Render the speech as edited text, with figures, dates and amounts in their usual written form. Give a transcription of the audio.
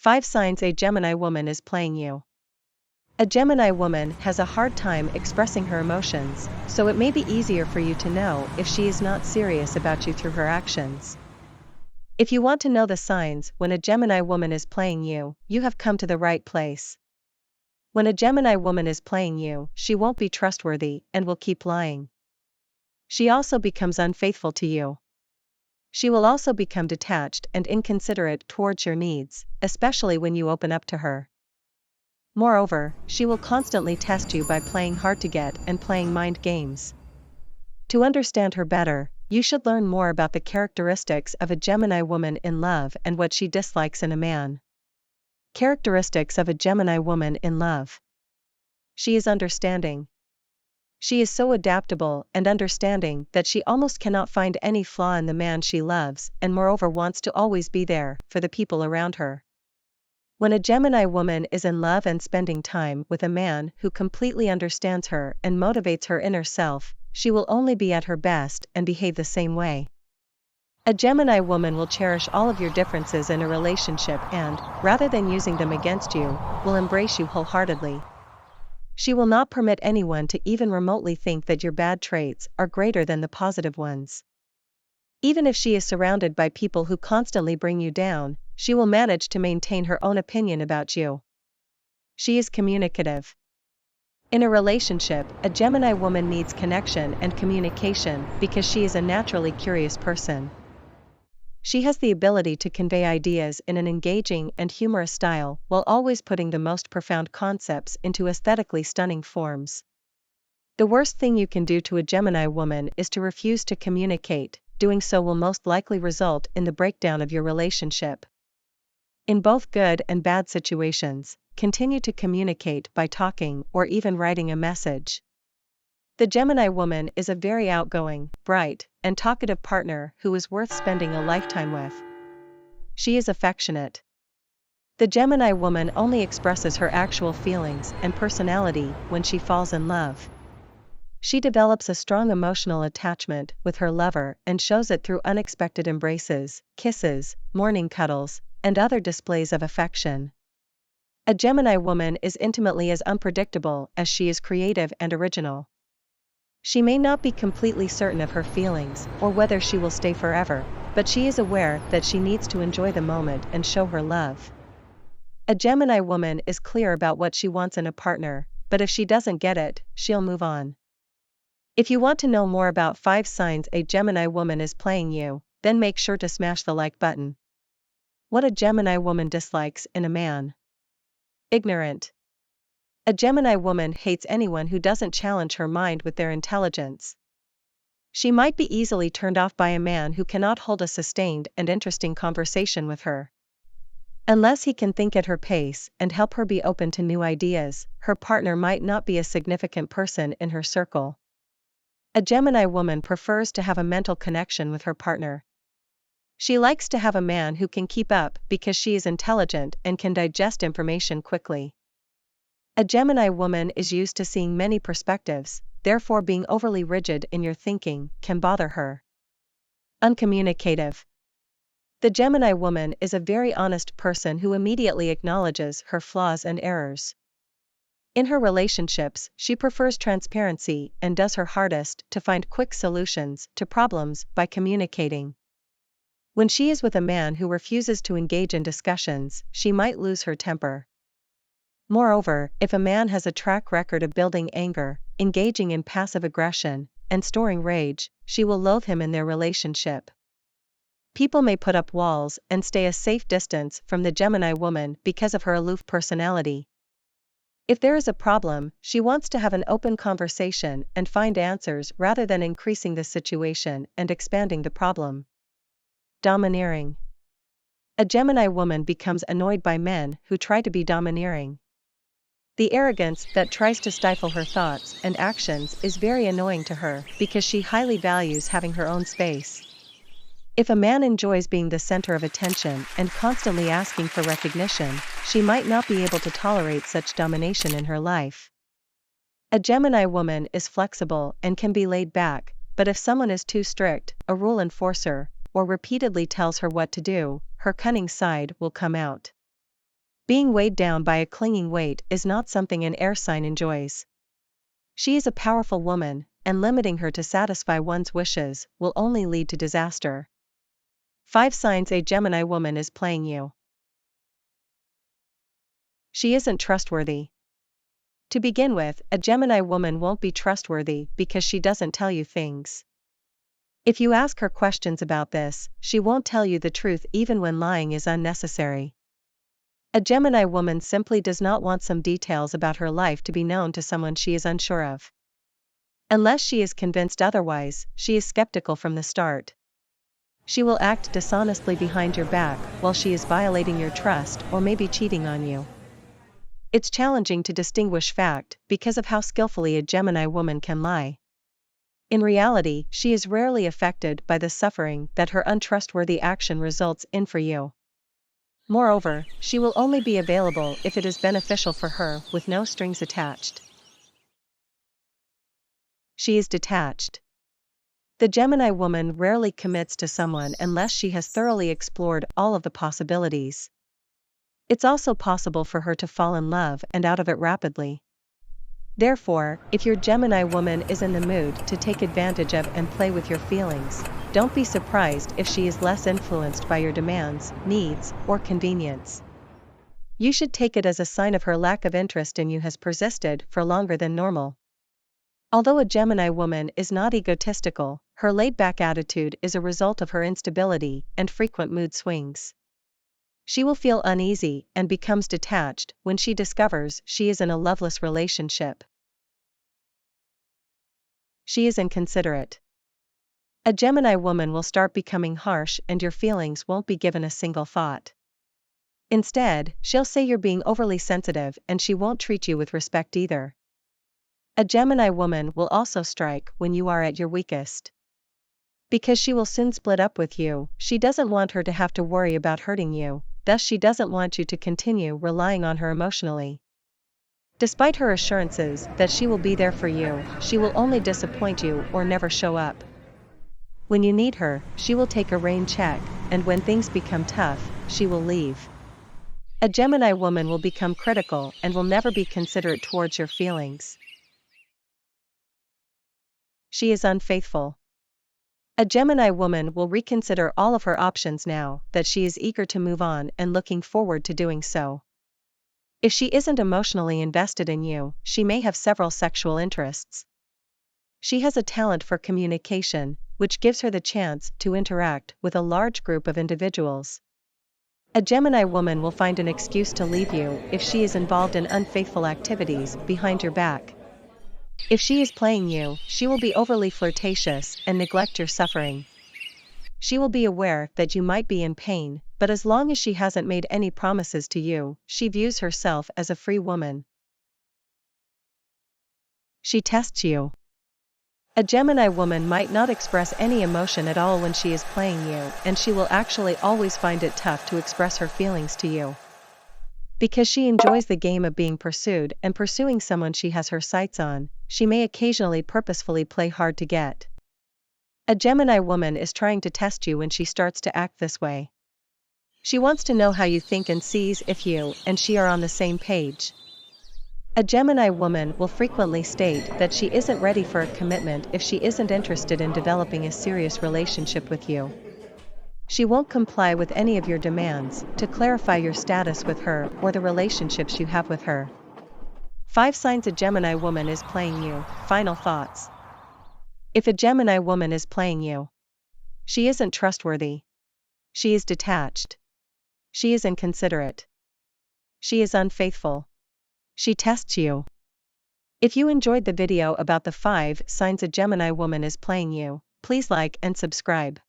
5 signs a Gemini woman is playing you. A Gemini woman has a hard time expressing her emotions, so it may be easier for you to know if she is not serious about you through her actions. If you want to know the signs when a Gemini woman is playing you, you have come to the right place. When a Gemini woman is playing you, she won't be trustworthy and will keep lying. She also becomes unfaithful to you. She will also become detached and inconsiderate towards your needs, especially when you open up to her. Moreover, she will constantly test you by playing hard to get and playing mind games. To understand her better, you should learn more about the characteristics of a Gemini woman in love and what she dislikes in a man. Characteristics of a Gemini woman in love. She is understanding. She is so adaptable and understanding that she almost cannot find any flaw in the man she loves, and moreover wants to always be there for the people around her. When a Gemini woman is in love and spending time with a man who completely understands her and motivates her inner self, she will only be at her best and behave the same way. A Gemini woman will cherish all of your differences in a relationship and, rather than using them against you, will embrace you wholeheartedly. She will not permit anyone to even remotely think that your bad traits are greater than the positive ones. Even if she is surrounded by people who constantly bring you down, she will manage to maintain her own opinion about you. She is communicative. In a relationship, a Gemini woman needs connection and communication because she is a naturally curious person. She has the ability to convey ideas in an engaging and humorous style while always putting the most profound concepts into aesthetically stunning forms. The worst thing you can do to a Gemini woman is to refuse to communicate. Doing so will most likely result in the breakdown of your relationship. In both good and bad situations, continue to communicate by talking or even writing a message. The Gemini woman is a very outgoing, bright, and talkative partner who is worth spending a lifetime with. She is affectionate. The Gemini woman only expresses her actual feelings and personality when she falls in love. She develops a strong emotional attachment with her lover and shows it through unexpected embraces, kisses, morning cuddles, and other displays of affection. A Gemini woman is intimately as unpredictable as she is creative and original. She may not be completely certain of her feelings or whether she will stay forever, but she is aware that she needs to enjoy the moment and show her love. A Gemini woman is clear about what she wants in a partner, but if she doesn't get it, she'll move on. If you want to know more about 5 signs a Gemini woman is playing you, then make sure to smash the like button. What a Gemini woman dislikes in a man. Ignorant. A Gemini woman hates anyone who doesn't challenge her mind with their intelligence. She might be easily turned off by a man who cannot hold a sustained and interesting conversation with her. Unless he can think at her pace and help her be open to new ideas, her partner might not be a significant person in her circle. A Gemini woman prefers to have a mental connection with her partner. She likes to have a man who can keep up because she is intelligent and can digest information quickly. A Gemini woman is used to seeing many perspectives, therefore being overly rigid in your thinking can bother her. Uncommunicative. The Gemini woman is a very honest person who immediately acknowledges her flaws and errors. In her relationships, she prefers transparency and does her hardest to find quick solutions to problems by communicating. When she is with a man who refuses to engage in discussions, she might lose her temper. Moreover, if a man has a track record of building anger, engaging in passive aggression, and storing rage, she will loathe him in their relationship. People may put up walls and stay a safe distance from the Gemini woman because of her aloof personality. If there is a problem, she wants to have an open conversation and find answers rather than increasing the situation and expanding the problem. Domineering. A Gemini woman becomes annoyed by men who try to be domineering. The arrogance that tries to stifle her thoughts and actions is very annoying to her because she highly values having her own space. If a man enjoys being the center of attention and constantly asking for recognition, she might not be able to tolerate such domination in her life. A Gemini woman is flexible and can be laid back, but if someone is too strict, a rule enforcer, or repeatedly tells her what to do, her cunning side will come out. Being weighed down by a clinging weight is not something an air sign enjoys. She is a powerful woman, and limiting her to satisfy one's wishes will only lead to disaster. 5 signs a Gemini woman is playing you. She isn't trustworthy. To begin with, a Gemini woman won't be trustworthy because she doesn't tell you things. If you ask her questions about this, she won't tell you the truth even when lying is unnecessary. A Gemini woman simply does not want some details about her life to be known to someone she is unsure of. Unless she is convinced otherwise, she is skeptical from the start. She will act dishonestly behind your back while she is violating your trust or maybe cheating on you. It's challenging to distinguish fact because of how skillfully a Gemini woman can lie. In reality, she is rarely affected by the suffering that her untrustworthy action results in for you. Moreover, she will only be available if it is beneficial for her with no strings attached. She is detached. The Gemini woman rarely commits to someone unless she has thoroughly explored all of the possibilities. It's also possible for her to fall in love and out of it rapidly. Therefore, if your Gemini woman is in the mood to take advantage of and play with your feelings, don't be surprised if she is less influenced by your demands, needs, or convenience. You should take it as a sign of her lack of interest in you has persisted for longer than normal. Although a Gemini woman is not egotistical, her laid-back attitude is a result of her instability and frequent mood swings. She will feel uneasy and becomes detached when she discovers she is in a loveless relationship. She is inconsiderate. A Gemini woman will start becoming harsh and your feelings won't be given a single thought. Instead, she'll say you're being overly sensitive and she won't treat you with respect either. A Gemini woman will also strike when you are at your weakest. Because she will soon split up with you, she doesn't want her to have to worry about hurting you. Thus she doesn't want you to continue relying on her emotionally. Despite her assurances that she will be there for you, she will only disappoint you or never show up. When you need her, she will take a rain check, and when things become tough, she will leave. A Gemini woman will become critical and will never be considerate towards your feelings. She is unfaithful. A Gemini woman will reconsider all of her options now that she is eager to move on and looking forward to doing so. If she isn't emotionally invested in you, she may have several sexual interests. She has a talent for communication, which gives her the chance to interact with a large group of individuals. A Gemini woman will find an excuse to leave you if she is involved in unfaithful activities behind your back. If she is playing you, she will be overly flirtatious and neglect your suffering. She will be aware that you might be in pain, but as long as she hasn't made any promises to you, she views herself as a free woman. She tests you. A Gemini woman might not express any emotion at all when she is playing you, and she will actually always find it tough to express her feelings to you. Because she enjoys the game of being pursued and pursuing someone she has her sights on, she may occasionally purposefully play hard to get. A Gemini woman is trying to test you when she starts to act this way. She wants to know how you think and sees if you and she are on the same page. A Gemini woman will frequently state that she isn't ready for a commitment if she isn't interested in developing a serious relationship with you. She won't comply with any of your demands to clarify your status with her or the relationships you have with her. 5 signs a Gemini woman is playing you. Final thoughts. If a Gemini woman is playing you, she isn't trustworthy. She is detached. She is inconsiderate. She is unfaithful. She tests you. If you enjoyed the video about the 5 signs a Gemini woman is playing you, please like and subscribe.